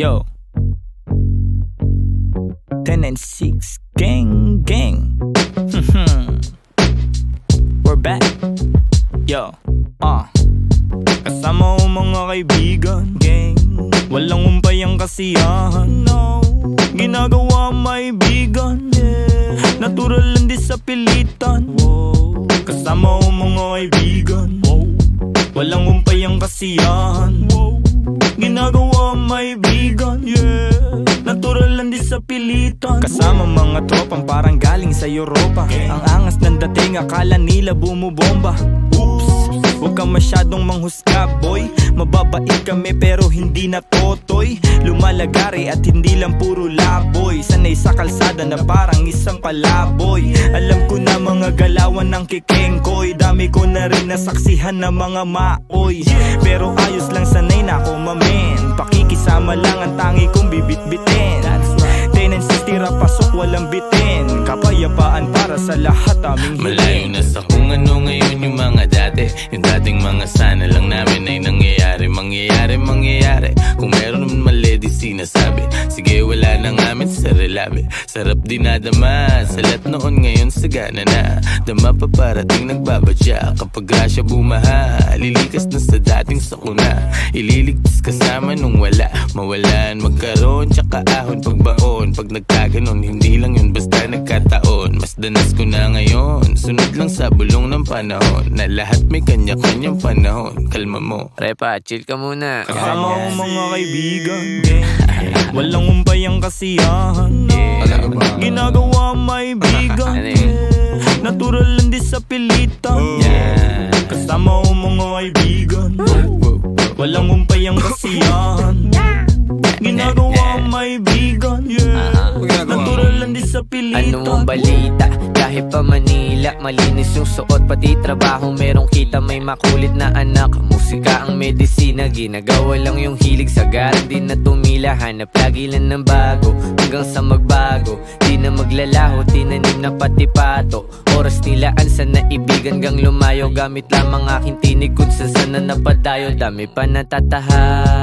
Yo 10 and 6 gang gang. We're back. Yo kasama ko mga kaibigan, gang. Walang umpay ang kasiyahan, no. Ginagawa maibigan, yeah. Natural lang di sa pilitan, wow. Kasama ko mga kaibigan, wow. Walang umpay ang kasiyahan, wow. Ginagawa maibigan, yeah. Natural lang di sa pilitan. Kasama mga tropang parang galing sa Europa, ang angas ng dating akala nila bumubomba. Oops, huwag kang masyadong manghusga, boy. Mababait kami pero hindi na totoy. Lumalagari at hindi lang puro laboy. Sanay sa kalsada na parang isang palaboy. Alam ko na mga galawan ng kikengkoy. Dami ko na rin nasaksihan na mga maoy. Pero ayos lang, sanay na ako mamen. Pakikisama lang ang tangi kong bibit-bitin. Tenancies tira pasok walang bitin. Kapayapaan para sa lahat aming hiling. Malayo na sa kung ano ngayon yung mga dati. Yung dating mga sana lang namin ay nangyayari. Mangyayari kung meron naman mali di sinasabi. Sige wala na ngamin sa relabe. Sarap dinadama sa lahat noon ngayon sagana na. Dama pa parating nagbabadya. Kapag grasya bumaha lilikas na sa dating sakuna. Ililigtas kasama nung wala. Mawalan magkaroon tsaka ahon pagbaon. Pag nagkaganon hindi lang yun basta nagkataon. Mas danas ko na ngayon. Sunod lang sa bulong ng panahon. Na lahat may kanya-kanyang panahon. Kalma mo Repa, chill ka muna. Kasama ko mga kaibigan, walang umpay ang kasiyahan, ginagawa maibigan, natural lang di sa pilitan. Kasama ko mga kaibigan, walang umpay ang kasiyahan, ginagawa maibigan, natural lang di sa pilitan. Ano mong balita? Kahit pa Manila, malinis yung suot pati trabaho, merong kita, may makulit na anak. Musika ang medisina, ginagawa lang yung hilig. Sagaran din na tumila, hanap lagi lang ng bago. Hanggang sa magbago, di na maglalaho, tinanim na pati pato. Oras nilaan sa naibigan gang lumayo. Gamit lamang aking tinig kung saan na napadayo. Dami pa natatahan